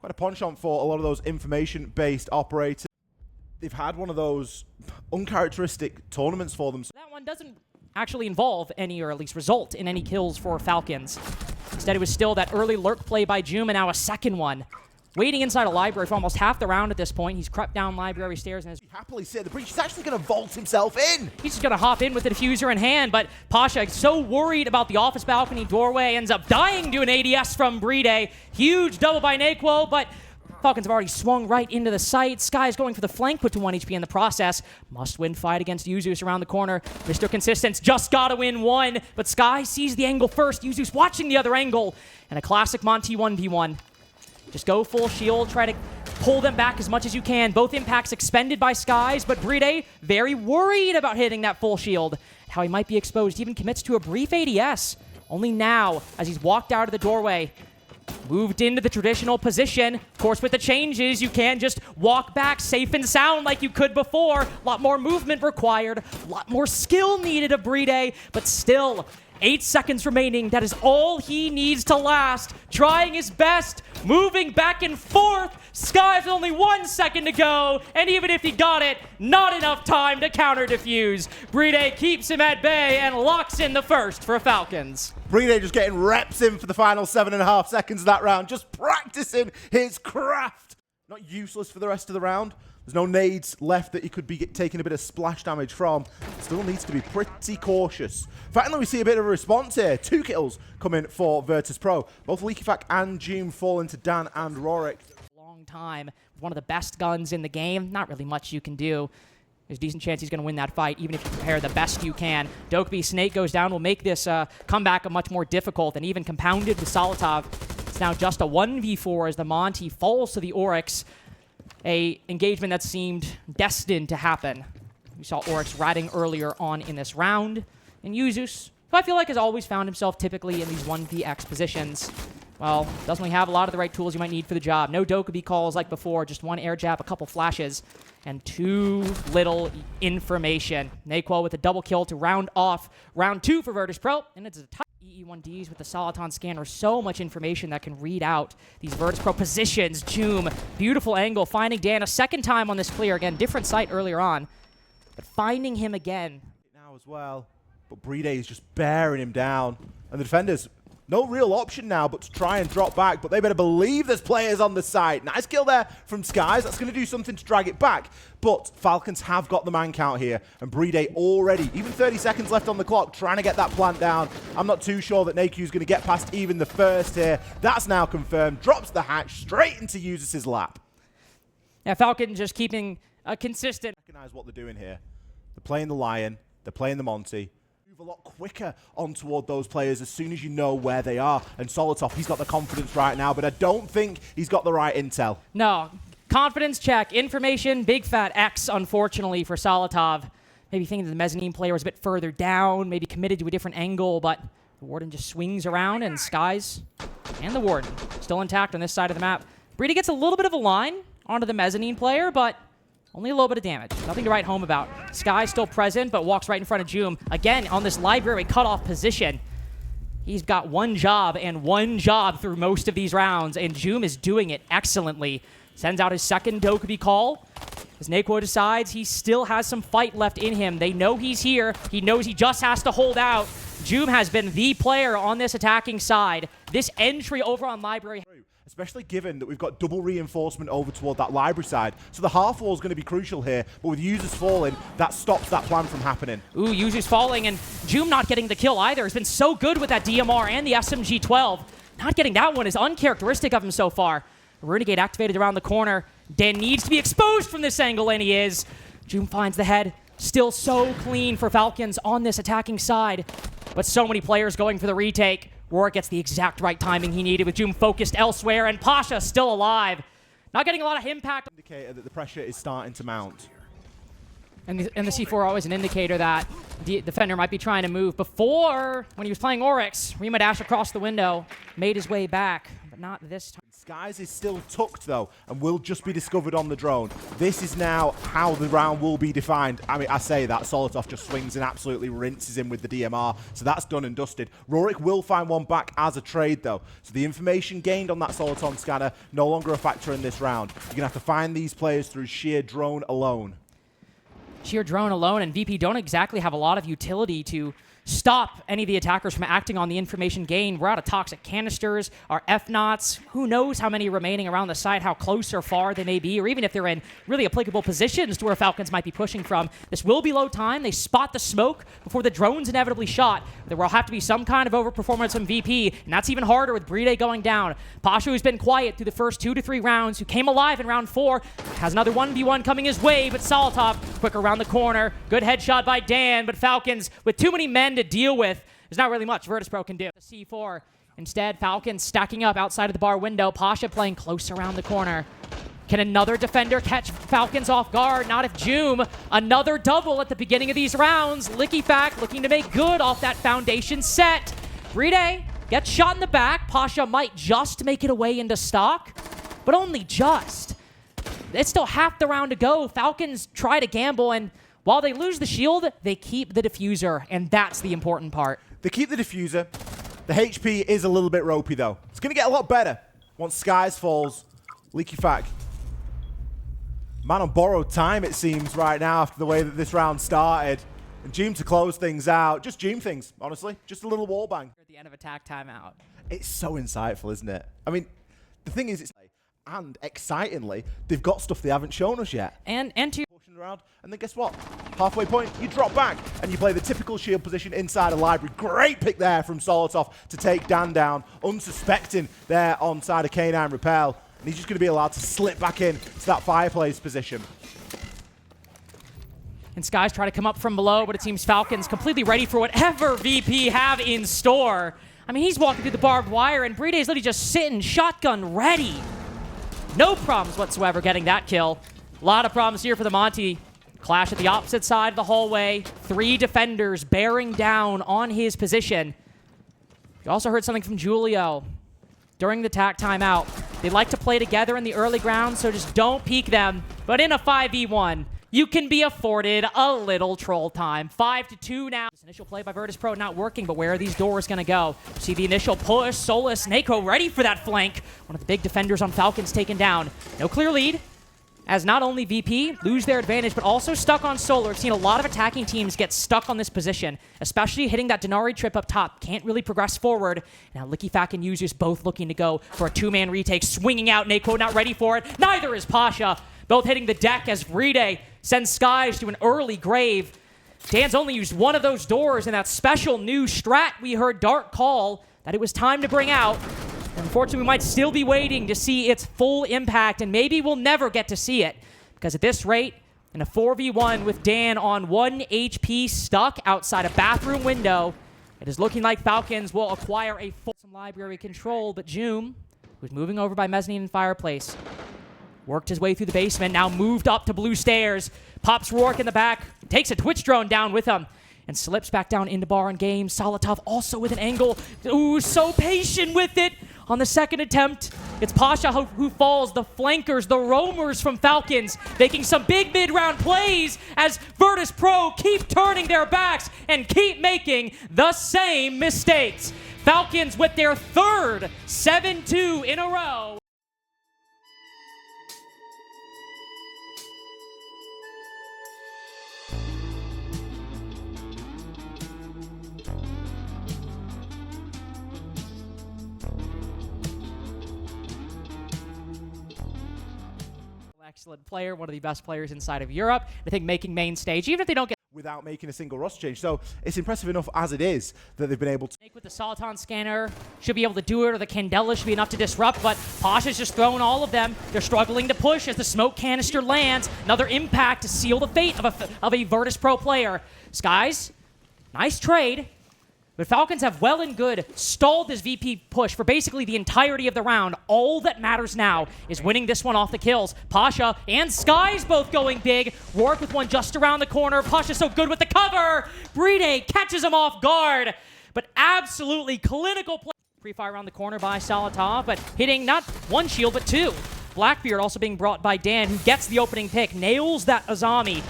Quite a penchant for a lot of those information-based operators. They've had one of those uncharacteristic tournaments for them. That one doesn't actually involve any, or at least result in any kills for Falcons. Instead, it was still that early lurk play by Joom, and now a second one. Waiting inside a library for almost half the round at this point. He's crept down library stairs and has happily sit at the breach. He's actually going to vault himself in. He's just going to hop in with the diffuser in hand, but Pasha, so worried about the office balcony doorway, ends up dying to an ADS from Bride. Huge double by Naquo, but Falcons have already swung right into the site. Sky is going for the flank, put to 1 HP in the process. Must-win fight against Yuzus around the corner. Mr. Consistence just got to win one, but Sky sees the angle first. Yuzus watching the other angle, and a classic Monty 1v1. Just go full shield, try to pull them back as much as you can. Both impacts expended by Skies, but Bride very worried about hitting that full shield. How he might be exposed, even commits to a brief ADS. Only now, as he's walked out of the doorway, moved into the traditional position. Of course, with the changes, you can't just walk back safe and sound like you could before. A lot more movement required, a lot more skill needed of Bride, but still, 8 seconds remaining. That is all he needs to last. Trying his best, moving back and forth. Sky's only 1 second to go, and even if he got it, not enough time to counter defuse. Bride keeps him at bay and locks in the first for Falcons. Bride just getting reps in for the final 7.5 seconds of that round, just practicing his craft. Not useless for the rest of the round. There's no nades left that he could be taking a bit of splash damage from. Still needs to be pretty cautious. Finally, we see a bit of a response here. 2 kills coming for Virtus.pro. Both LeakyFac and Joom fall into Dan and Rorik. Long time. One of the best guns in the game. Not really much you can do. There's a decent chance he's going to win that fight, even if you prepare the best you can. Dokeby Snake goes down, will make this comeback a much more difficult, and even compounded with Solotov. It's now just a 1v4 as the Monty falls to the Oryx. A engagement that seemed destined to happen. We saw Oryx ratting earlier on in this round. And Yuzus, who I feel like has always found himself typically in these 1vx positions, well, doesn't really have a lot of the right tools you might need for the job. No Dokeby calls like before, just 1 air jab, a couple flashes, and too little information. Naquo with a double kill to round off round 2 for Virtus.pro, and it's a tight EE1Ds with the Soliton scanner. So much information that can read out these Virtus.pro positions. Joom, beautiful angle, finding Dan a second time on this clear. Again, different site earlier on, but finding him again. Now as well, but Bride is just bearing him down, and the defenders, no real option now but to try and drop back, but they better believe there's players on the side. Nice kill there from Skies. That's going to do something to drag it back, but Falcons have got the man count here, and Bride already, even 30 seconds left on the clock, trying to get that plant down. I'm not too sure that Naku's going to get past even the first here. That's now confirmed. Drops the hatch straight into Yuzus' lap. Yeah, Falcon just keeping a consistent. Recognize what they're doing here. They're playing the Lion. They're playing the Monty. A lot quicker on toward those players as soon as you know where they are. And Solotov, he's got the confidence right now, but I don't think he's got the right intel. No. Confidence check. Information, big fat X, unfortunately, for Solotov. Maybe thinking the mezzanine player was a bit further down, maybe committed to a different angle, but the Warden just swings around, and Skies and the Warden still intact on this side of the map. Brady gets a little bit of a line onto the mezzanine player, but only a little bit of damage. Nothing to write home about. Sky still present, but walks right in front of Joom. Again, on this library cutoff position. He's got one job and one job through most of these rounds, and Joom is doing it excellently. Sends out his second Dokeby call. As Naquo decides he still has some fight left in him. They know he's here. He knows he just has to hold out. Joom has been the player on this attacking side. This entry over on library, especially given that we've got double reinforcement over toward that library side. So the half wall is going to be crucial here, but with Yuzus falling, that stops that plan from happening. Ooh, Yuzus falling, and Joom not getting the kill either. He's been so good with that DMR and the SMG-12. Not getting that one is uncharacteristic of him so far. Renegade activated around the corner. Dan needs to be exposed from this angle, and he is. Joom finds the head. Still so clean for Falcons on this attacking side, but so many players going for the retake. Rorik gets the exact right timing he needed with Joom focused elsewhere, and Pasha still alive. Not getting a lot of impact. Indicator that the pressure is starting to mount. And the C4 always an indicator that the defender might be trying to move. Before, when he was playing Oryx, Rima dashed across the window, made his way back, but not this time. Skies is still tucked though, and will just be discovered on the drone. This is now how the round will be defined. I mean, I say that, Solotov just swings and absolutely rinses him with the DMR, so that's done and dusted. Rorik will find one back as a trade though, so the information gained on that Soliton scanner, no longer a factor in this round. You're going to have to find these players through sheer drone alone. Sheer drone alone, and VP don't exactly have a lot of utility to stop any of the attackers from acting on the information gained. We're out of toxic canisters, our F-Knots. Who knows how many remaining around the site, how close or far they may be, or even if they're in really applicable positions to where Falcons might be pushing from. This will be low time. They spot the smoke before the drone's inevitably shot. There will have to be some kind of overperformance from VP, and that's even harder with Bride going down. Pasha, who's been quiet through the first 2 to 3 rounds, who came alive in round 4, has another 1v1 coming his way, but Solotov quick around the corner. Good headshot by Dan, but Falcons, with too many men to deal with, there's not really much Virtus.pro can do. C4. Instead, Falcons stacking up outside of the bar window. Pasha playing close around the corner. Can another defender catch Falcons off guard? Not if Joom. Another double at the beginning of these rounds. LickyFact looking to make good off that foundation set. Bride gets shot in the back. Pasha might just make it away into stock, but only just. It's still half the round to go. Falcons try to gamble, and while they lose the shield, they keep the diffuser, and that's the important part. They keep the diffuser. The HP is a little bit ropey, though. It's going to get a lot better once Skies falls. LickyFact. Man on borrowed time, it seems, right now after the way that this round started. And Joom to close things out. Just Joom things, honestly. Just a little wall bang. At the end of attack timeout. It's so insightful, isn't it? I mean, the thing is, and excitingly, they've got stuff they haven't shown us yet. And to Around, and then guess what? Halfway point, you drop back, and you play the typical shield position inside a library. Great pick there from Solotov to take Dan down, unsuspecting there on side of K9 Repel. And he's just going to be allowed to slip back in to that fireplace position. And Skies try to come up from below, but it seems Falcons completely ready for whatever VP have in store. I mean, he's walking through the barbed wire, and Bride is literally just sitting shotgun ready. No problems whatsoever getting that kill. A lot of problems here for the Monty. Clash at the opposite side of the hallway. 3 defenders bearing down on his position. You also heard something from Julio during the tack timeout. They like to play together in the early ground, so just don't peek them. But in a 5v1, you can be afforded a little troll time. 5-2 now. This initial play by Virtus.pro not working, but where are these doors going to go? See the initial push. Solus, Nako ready for that flank. One of the big defenders on Falcons taken down. No clear lead, as not only VP lose their advantage, but also stuck on Solar. I've seen a lot of attacking teams get stuck on this position, especially hitting that Denari trip up top. Can't really progress forward. Now LickyFact and Users both looking to go for a 2-man retake. Swinging out, Nako not ready for it. Neither is Pasha. Both hitting the deck as Bride sends Skies to an early grave. Dan's only used one of those doors in that special new strat we heard Dark call that it was time to bring out. Unfortunately, we might still be waiting to see its full impact, and maybe we'll never get to see it. Because at this rate, in a 4v1 with Dan on 1 HP stuck outside a bathroom window, it is looking like Falcons will acquire a full library control, but Joom, who's moving over by mezzanine and fireplace, worked his way through the basement, now moved up to blue stairs, pops Rourke in the back, takes a Twitch drone down with him, and slips back down into bar and game. Solotov also with an angle. Ooh, so patient with it. On the second attempt, it's Pasha who falls. The flankers, the roamers from Falcons, making some big mid-round plays as Virtus.pro keep turning their backs and keep making the same mistakes. Falcons with their third 7-2 in a row. Excellent player, one of the best players inside of Europe. I think making main stage, even if they don't get without making a single roster change. So it's impressive enough as it is that they've been able to with the Soliton scanner, should be able to do it, or the Candela should be enough to disrupt, but Pasha's just throwing all of them. They're struggling to push as the smoke canister lands. Another impact to seal the fate of a Virtus.pro player. Skies, nice trade. But Falcons have well and good stalled this VP push for basically the entirety of the round. All that matters now is winning this one off the kills. Pasha and Skies both going big. Rourke with one just around the corner. Pasha so good with the cover. Bride catches him off guard. But absolutely clinical play. Pre-fire around the corner by Salatov, but hitting not one shield, but two. Blackbeard also being brought by Dan, who gets the opening pick, nails that Azami.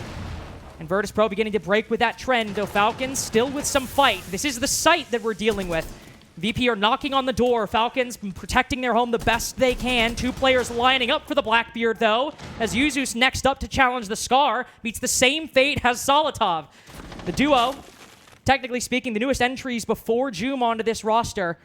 And Virtus.pro beginning to break with that trend, though Falcons still with some fight. This is the site that we're dealing with. VP are knocking on the door. Falcons protecting their home the best they can. Two players lining up for the Blackbeard, though, as Yuzus next up to challenge the Scar meets the same fate as Salatov. The duo, technically speaking, the newest entries before Joom onto this roster,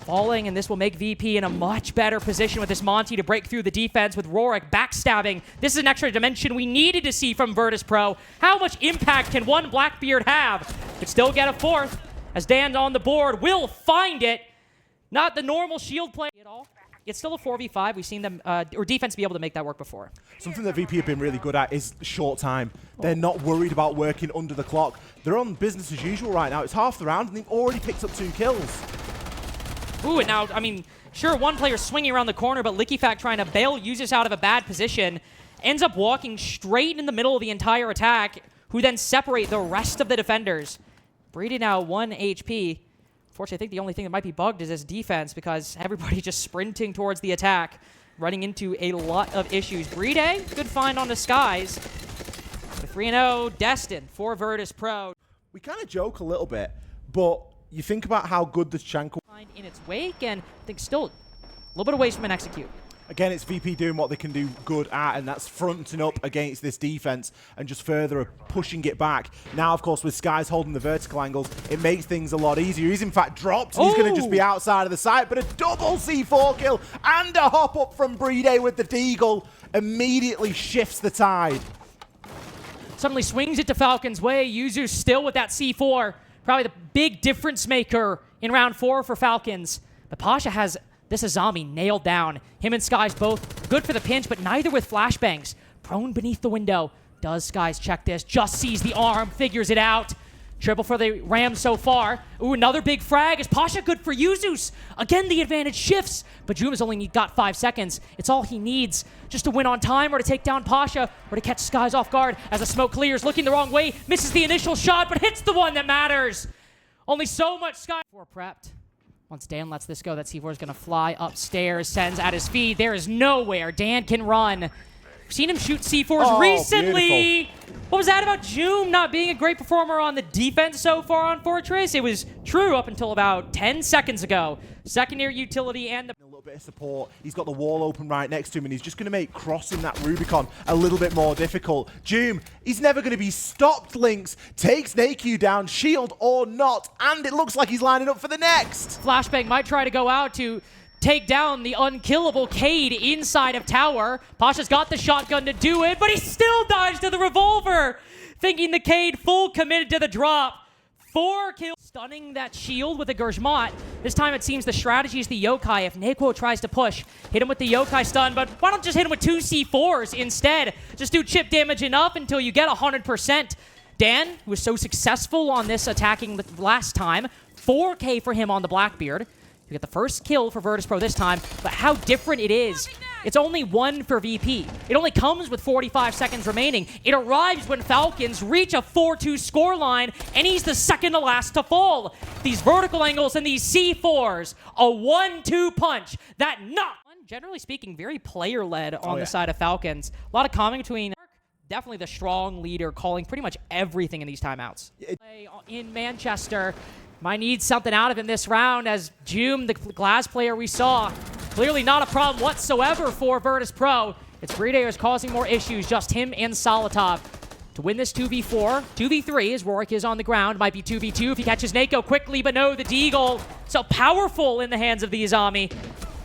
falling, and this will make VP in a much better position with this Monty to break through the defense with Rorik backstabbing. This is an extra dimension we needed to see from Virtus.pro. How much impact can one Blackbeard have? Could still get a fourth, as Dan on the board will find it. Not the normal shield play at all. It's still a 4v5. We've seen them, or defense be able to make that work before. Something that VP have been really good at is short time. They're not worried about working under the clock. They're on business as usual right now. It's half the round, and they've already picked up 2 kills. Ooh, and now, I mean, sure, one player swinging around the corner, but LickyFact trying to bail Yuzus out of a bad position, ends up walking straight in the middle of the entire attack, who then separate the rest of the defenders. Brady now 1 HP. Fortunately, I think the only thing that might be bugged is his defense, because everybody just sprinting towards the attack, running into a lot of issues. Brady, good find on the skies. The 3-0 destined for Virtus.pro. We kind of joke a little bit, but you think about how good this Chanko In its wake, and I think still a little bit away from an execute. Again, it's VP doing what they can do good at, and that's fronting up against this defense and just further pushing it back. Now, of course, with Skies holding the vertical angles, it makes things a lot easier. He's in fact dropped, and he's going to just be outside of the site, but a double C4 kill and a hop up from Brede with the Deagle immediately shifts the tide. Suddenly swings it to Falcons' way. Yuzu still with that C4. Probably the big difference maker in round 4 for Falcons. But Pasha has this Azami nailed down. Him and Skies both good for the pinch, but neither with flashbangs. Prone beneath the window. Does Skies check this? Just sees the arm, figures it out. Triple for the Rams so far. Ooh, another big frag. Is Pasha good for Yuzus? Again, the advantage shifts, but Jum has only got 5 seconds. It's all he needs just to win on time or to take down Pasha or to catch Skies off guard as the smoke clears, looking the wrong way, misses the initial shot, but hits the one that matters. Only so much Skies. Prepped. Once Dan lets this go, that C4 is going to fly upstairs, sends at his feet. There is nowhere Dan can run. We've seen him shoot C4s recently. Beautiful. What was that about Joom not being a great performer on the defense so far on Fortress? It was true up until about 10 seconds ago. Secondary utility and the... A little bit of support. He's got the wall open right next to him, and he's just going to make crossing that Rubicon a little bit more difficult. Joom, he's never going to be stopped, Lynx. Takes NAQ down, shield or not, and it looks like he's lining up for the next. Flashbang might try to go out to take down the unkillable Cade inside of tower. Pasha's got the shotgun to do it, but he still dies to the revolver, thinking the Cade full committed to the drop. 4 kills. Stunning that shield with a Gershmat. This time it seems the strategy is the Yokai. If Naquo tries to push, hit him with the Yokai stun, but why don't just hit him with 2 C4s instead? Just do chip damage enough until you get 100%. Dan, who was so successful on this attacking last time, 4K for him on the Blackbeard. You get the first kill for Virtus.pro this time, but how different it is. It's only 1 for VP. It only comes with 45 seconds remaining. It arrives when Falcons reach a 4-2 scoreline, and he's the second to last to fall. These vertical angles and these C4s, a 1-2 punch that not... Generally speaking, very player-led on the side of Falcons. A lot of calming between... Definitely the strong leader calling pretty much everything in these timeouts. In Manchester... Might need something out of him this round as Joom, the glass player we saw, clearly not a problem whatsoever for Virtus.pro. It's Brede is causing more issues, just him and Salatov. To win this 2v4, 2v3 as Rorik is on the ground, might be 2v2 if he catches Nako quickly, but no, the Deagle, so powerful in the hands of the Azami.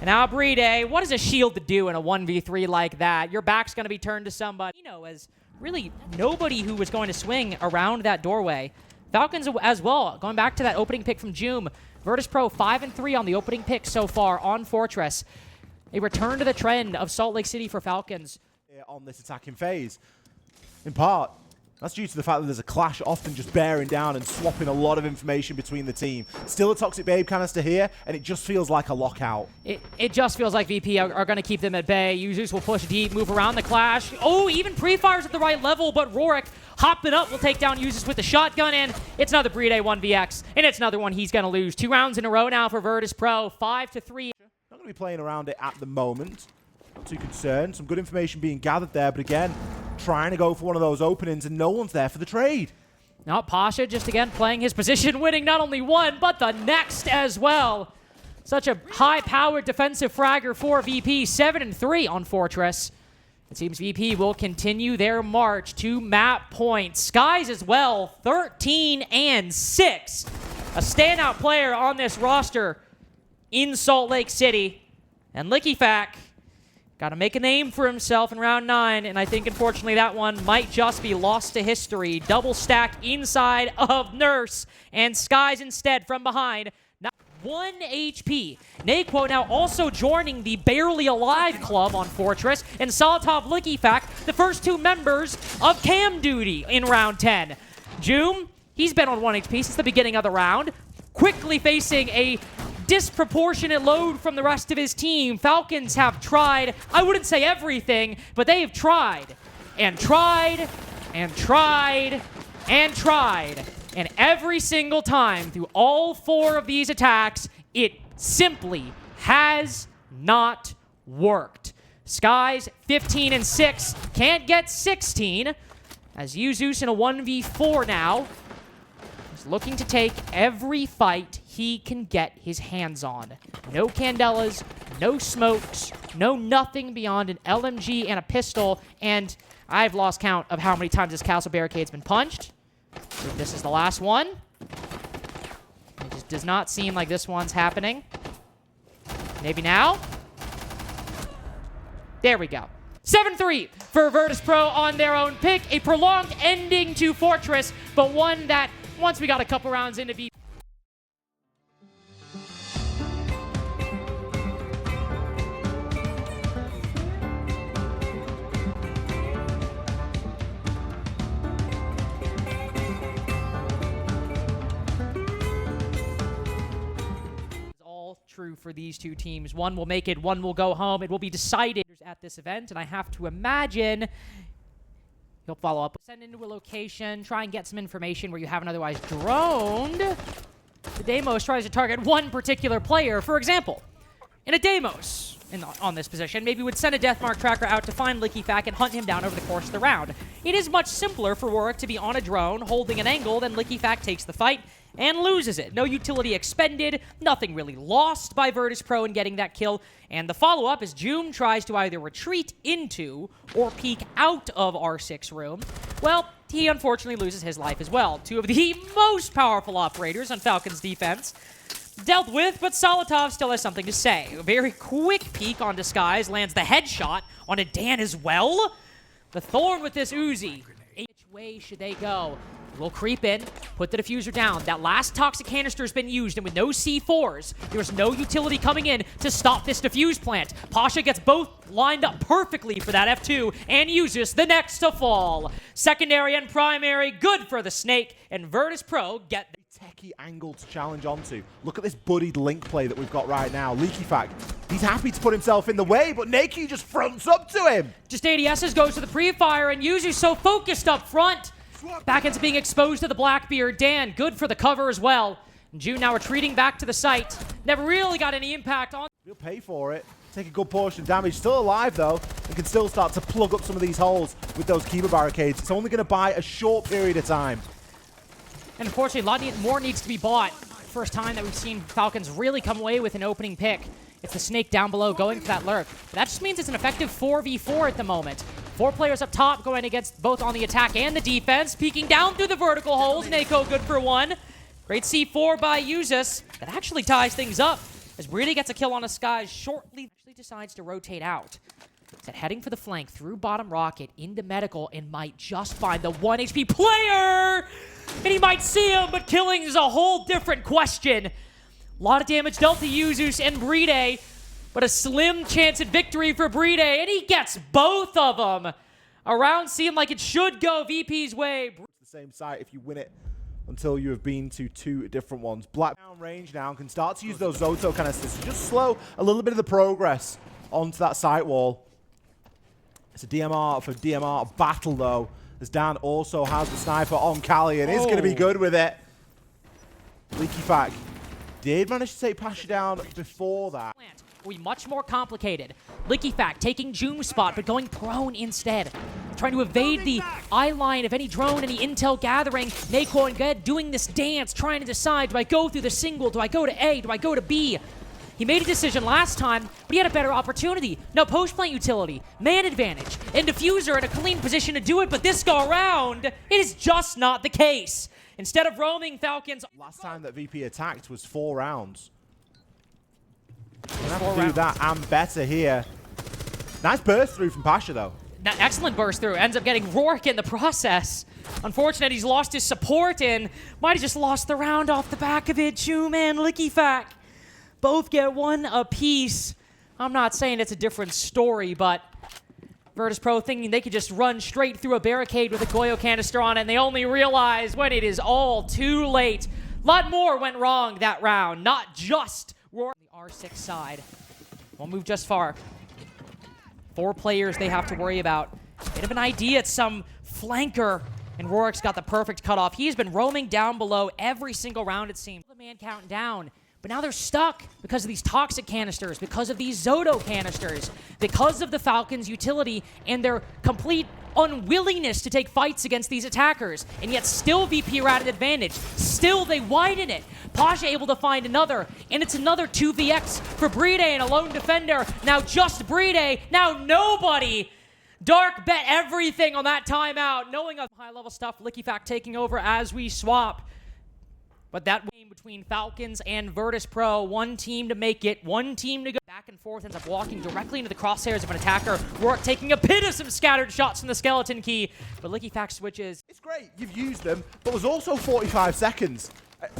And now Brede, what is a shield to do in a 1v3 like that? Your back's going to be turned to somebody. You know, as really nobody who was going to swing around that doorway. Falcons as well, going back to that opening pick from Joom. Virtus.pro 5-3 on the opening pick so far on Fortress. A return to the trend of Salt Lake City for Falcons. On this attacking phase. In part, That's due to the fact that there's a clash often just bearing down and swapping a lot of information between the team. Still a Toxic Babe canister here, and it just feels like a lockout. It just feels like VP are going to keep them at bay. Users will push deep, move around the clash. Oh, even pre-fires at the right level, but Rorik hopping up will take down Users with the shotgun, and it's another Brede 1vx, and it's another one he's going to lose. 2 rounds in a row now for Virtus.pro, 5-3. Not going to be playing around it at the moment. Not too concerned. Some good information being gathered there, but again, trying to go for one of those openings, and no one's there for the trade. Now Pasha just again playing his position, winning not only one, but the next as well. Such a high-powered defensive fragger for VP, 7-3 on Fortress. It seems VP will continue their march to map points. Skies as well, 13-6. A standout player on this roster in Salt Lake City. And LickyFac got to make a name for himself in round 9, and I think, unfortunately, that one might just be lost to history. Double stack inside of Nurse, and Skies instead from behind. Now 1 HP. Naquo now also joining the Barely Alive club on Fortress, and Solotov LickyFac, the first 2 members of Cam Duty in round 10. Joom, he's been on 1 HP since the beginning of the round, quickly facing a disproportionate load from the rest of his team. Falcons have tried, I wouldn't say everything, but they have tried and tried and tried and tried. And every single time through all 4 of these attacks, it simply has not worked. Skies 15-6, can't get 16, as Yuzus in a 1v4 now. He's looking to take every fight he can get his hands on. No Candelas, no smokes, no nothing beyond an LMG and a pistol, and I've lost count of how many times this castle barricade's been punched. So this is the last one. It just does not seem like this one's happening. Maybe now? There we go. 7-3 for Virtus.pro on their own pick. A prolonged ending to Fortress, but one that, once we got a couple rounds into VP, true for these 2 teams. One will make it, one will go home. It will be decided at this event, and I have to imagine he'll follow up. Send into a location, try and get some information where you haven't otherwise droned. The Deimos tries to target one particular player. For example, in a Deimos on this position, maybe would send a Deathmark tracker out to find LickyFac and hunt him down over the course of the round. It is much simpler for Rorik to be on a drone, holding an angle, than LickyFac takes the fight and loses it. No utility expended, nothing really lost by Virtus.pro in getting that kill, and the follow-up is Joom tries to either retreat into or peek out of R6 room. Well, he unfortunately loses his life as well. 2 of the most powerful operators on Falcons defense dealt with, but Solotov still has something to say. A very quick peek on Disguise, lands the headshot on a Dan as well. The Thorn with this Uzi. Which way should they go? We'll creep in, put the diffuser down. That last toxic canister has been used, and with no C4s, there's no utility coming in to stop this diffuse plant. Pasha gets both lined up perfectly for that F2, and uses the next to fall. Secondary and primary, good for the Snake, and Virtus.pro get the techie angle to challenge onto. Look at this buddied link play that we've got right now. LickyFac, he's happy to put himself in the way, but Nakey just fronts up to him. Just ADSs goes to the pre-fire, and Yuzu's so focused up front. Back into being exposed to the Blackbeard. Dan, good for the cover as well. And June now retreating back to the site. Never really got any impact on. He'll pay for it. Take a good portion of damage. Still alive, though, and can still start to plug up some of these holes with those Kiba barricades. It's only going to buy a short period of time. And unfortunately, a lot more needs to be bought. First time that we've seen Falcons really come away with an opening pick. It's the Snake down below going for that lurk. But that just means it's an effective 4v4 at the moment. 4 players up top going against both on the attack and the defense. Peeking down through the vertical holes. Nako good for 1. Great C4 by Yuzus. That actually ties things up as Brady gets a kill on a Skies shortly. Actually decides to rotate out. He's heading for the flank through bottom rocket into medical and might just find the 1 HP player. And he might see him, but killing is a whole different question. A lot of damage dealt to Yuzus and Brede, but a slim chance at victory for Brede, and he gets both of them. A round seemed like it should go VP's way. It's the same site if you win it until you have been to 2 different ones. Black down range now and can start to use those Zoto canisters to just slow a little bit of the progress onto that site wall. It's a DMR for DMR battle though, as Dan also has the sniper on Kali and is going to be good with it. Leaky Fac did manage to take Pasha down before that. Will be much more complicated. Licky Fac taking Joom's spot, but going prone instead. Trying to evade the eye line of any drone, any intel gathering. Nako and Ged doing this dance, trying to decide, do I go through the single? Do I go to A? Do I go to B? He made a decision last time, but he had a better opportunity. No post-plant utility, man advantage, and Diffuser in a clean position to do it, but this go around, it is just not the case. Instead of roaming, Falcons... Last time that VP attacked was 4 rounds. We're going to have to do that and better here. Nice burst through from Pasha, though. Excellent burst through. Ends up getting Rourke in the process. Unfortunate, he's lost his support and might have just lost the round off the back of it. Joom and Licky Fac both get 1 apiece. I'm not saying it's a different story, but Virtus.pro thinking they could just run straight through a barricade with a Goyo canister on it, and they only realize when it is all too late. A lot more went wrong that round, not just Rourke. On the R6 side, won't move just far. 4 players they have to worry about. Bit of an idea, it's some flanker, and Rourke's got the perfect cutoff. He's been roaming down below every single round, it seems. The man counting down, but now they're stuck because of these toxic canisters, because of these Zoto canisters, because of the Falcons' utility and their complete unwillingness to take fights against these attackers. And yet still VP are at an advantage. Still they widen it. Pasha able to find another, and it's another 2vx for Bride and a lone defender. Now just Bride, now nobody. Dark bet everything on that timeout, knowing of high-level stuff. Licky Fac taking over as we swap. But that game between Falcons and Virtus.pro, 1 team to make it, 1 team to go back and forth, ends up walking directly into the crosshairs of an attacker. Rourke taking a bit of some scattered shots from the skeleton key, but Licky Fac switches. It's great, you've used them, but there's also 45 seconds.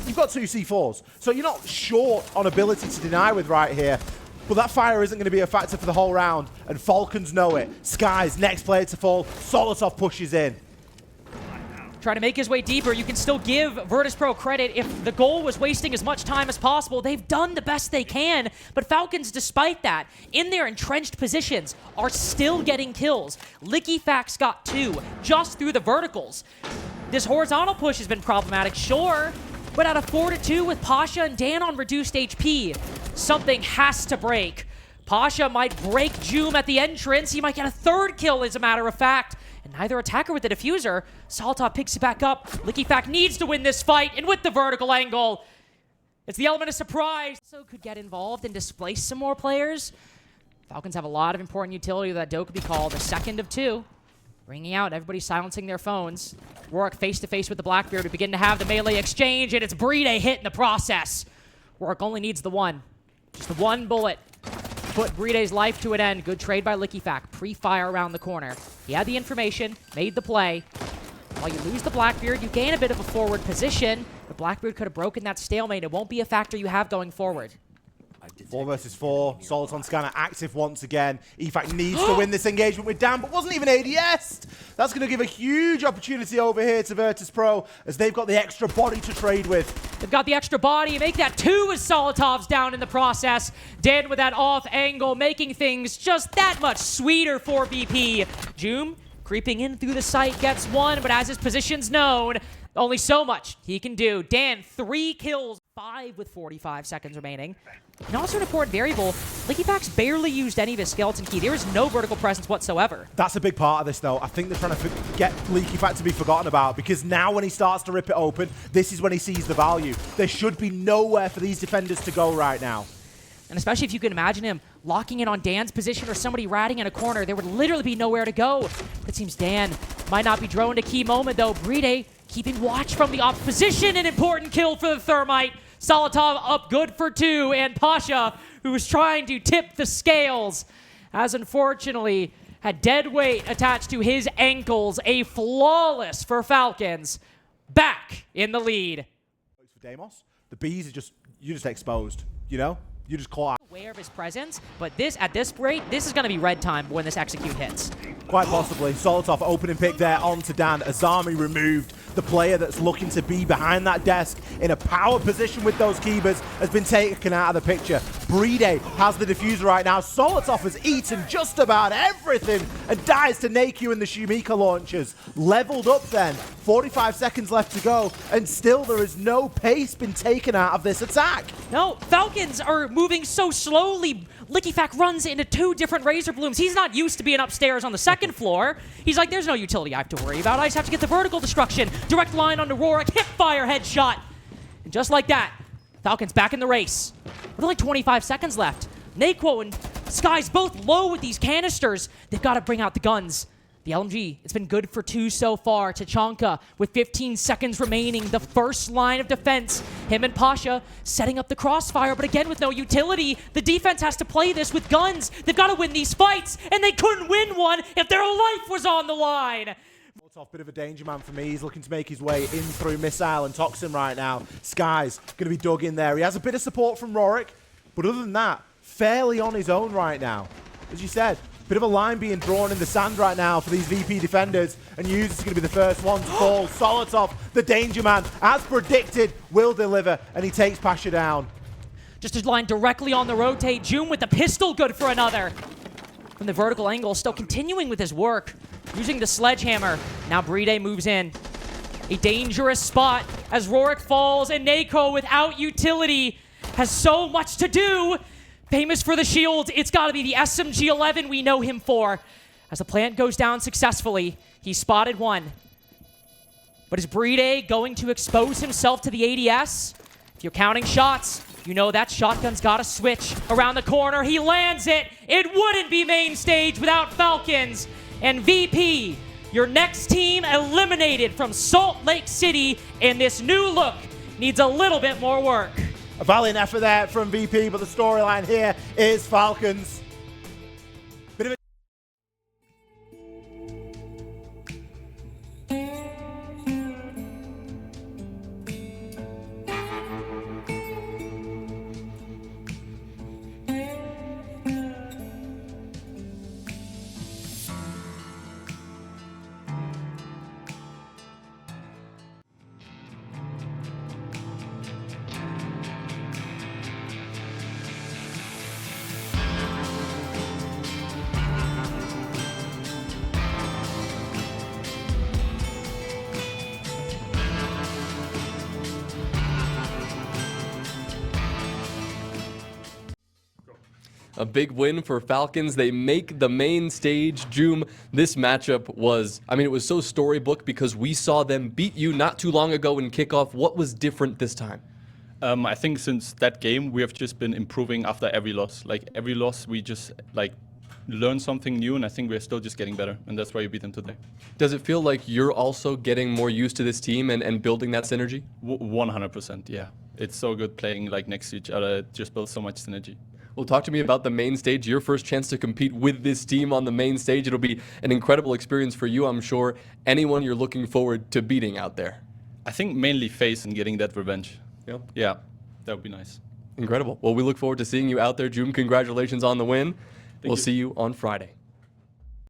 You've got 2 C4s, so you're not short on ability to deny with right here. But that fire isn't going to be a factor for the whole round, and Falcons know it. Sky's next player to fall, Solotov pushes in. Try to make his way deeper. You can still give Virtus.pro credit. If the goal was wasting as much time as possible, they've done the best they can. But Falcons, despite that, in their entrenched positions, are still getting kills. Licky Fac's got 2, just through the verticals. This horizontal push has been problematic, sure, but out of 4-2 with Pasha and Dan on reduced HP, something has to break. Pasha might break Joom at the entrance. He might get a 3rd kill, as a matter of fact. And neither attacker with the diffuser. Solotov picks it back up. Licky Fac needs to win this fight, and with the vertical angle, it's the element of surprise. So could get involved and displace some more players. Falcons have a lot of important utility that could be called the 2nd of 2. Ringing out, everybody silencing their phones. Rourke face-to-face with the Blackbeard to begin to have the melee exchange, and it's Bride hit in the process. Rourke only needs the 1. Just the 1 bullet. Put Bride's life to an end. Good trade by Licky Fac. Pre-fire around the corner. He had the information, made the play. While you lose the Blackbeard, you gain a bit of a forward position. The Blackbeard could have broken that stalemate. It won't be a factor you have going forward. 4 versus 4. Soliton Scanner active once again. EFAC needs to win this engagement with Dan, but wasn't even ADS'd. That's going to give a huge opportunity over here to Virtus.pro as they've got the extra body to trade with. They've got the extra body. Make that 2 as Solotov's down in the process. Dan with that off angle, making things just that much sweeter for VP. Joom creeping in through the site, gets 1, but as his position's known, only so much he can do. Dan, 3 kills, 5 with 45 seconds remaining. And also an important variable, Licky Fac's barely used any of his skeleton key. There is no vertical presence whatsoever. That's a big part of this, though. I think they're trying to get Licky Fac to be forgotten about, because now when he starts to rip it open, this is when he sees the value. There should be nowhere for these defenders to go right now. And especially if you can imagine him locking in on Dan's position or somebody ratting in a corner, there would literally be nowhere to go. It seems Dan might not be droned a key moment, though. Bride keeping watch from the opposition. An important kill for the Thermite. Solotov up good for 2, and Pasha, who was trying to tip the scales, has unfortunately had dead weight attached to his ankles. A flawless for Falcons, back in the lead. For Deimos, the Bees are just, you're just exposed, you know? You just call out. Aware of his presence, but at this rate, this is going to be red time when this execute hits. Quite possibly. Solotov opening pick there onto Dan. Azami removed. The player that's looking to be behind that desk in a power position with those keybers has been taken out of the picture. Bride has the diffuser right now. Solotov has eaten just about everything and dies to Naku and the Shumika launchers. Leveled up then. 45 seconds left to go, and still there is no pace been taken out of this attack. No, Falcons are moving so slowly. LickyFac runs into 2 different Razor Blooms. He's not used to being upstairs on the 2nd floor. He's like, there's no utility I have to worry about. I just have to get the vertical destruction. Direct line onto Rorik, hip fire headshot. And just like that, Falcons back in the race. With only 25 seconds left. Naquo and Sky's both low with these canisters. They've got to bring out the guns. The LMG, it's been good for 2 so far. Tachanka with 15 seconds remaining. The first line of defense. Him and Pasha setting up the crossfire, but again with no utility. The defense has to play this with guns. They've got to win these fights, and they couldn't win one if their life was on the line. Off, bit of a danger man for me. He's looking to make his way in through Missile and Toxin right now. Sky's going to be dug in there. He has a bit of support from Rorik, but other than that, fairly on his own right now. As you said, bit of a line being drawn in the sand right now for these VP defenders, and Hughes is going to be the first one to fall. Solotov, the danger man, as predicted, will deliver, and he takes Pasha down. Just a line directly on the rotate. June with the pistol, good for another. From the vertical angle, still continuing with his work. Using the sledgehammer. Now Bride moves in. A dangerous spot as Rorik falls, and Nako without utility has so much to do. Famous for the shield, it's got to be the SMG-11 we know him for. As the plant goes down successfully, he spotted one. But is Bride going to expose himself to the ADS? If you're counting shots, you know that shotgun's got to switch around the corner. He lands it. It wouldn't be main stage without Falcons. And VP, your next team eliminated from Salt Lake City, and this new look needs a little bit more work. A valiant effort there from VP, but the storyline here is Falcons. Bit of a A big win for Falcons. They make the main stage. Joom, this matchup was, it was so storybook because we saw them beat you not too long ago in kickoff. What was different this time? I think since that game, we have just been improving after every loss. Like every loss, we just learn something new, and I think we're still just getting better, and that's why you beat them today. Does it feel like you're also getting more used to this team and building that synergy? 100%, yeah. It's so good playing next to each other. It just builds so much synergy. Well, talk to me about the main stage, your first chance to compete with this team on the main stage. It'll be an incredible experience for you, I'm sure. Anyone you're looking forward to beating out there? I think mainly FaZe and getting that revenge. Yeah, that would be nice. Incredible. Well, we look forward to seeing you out there, Joom. Congratulations on the win. We'll see you on Friday.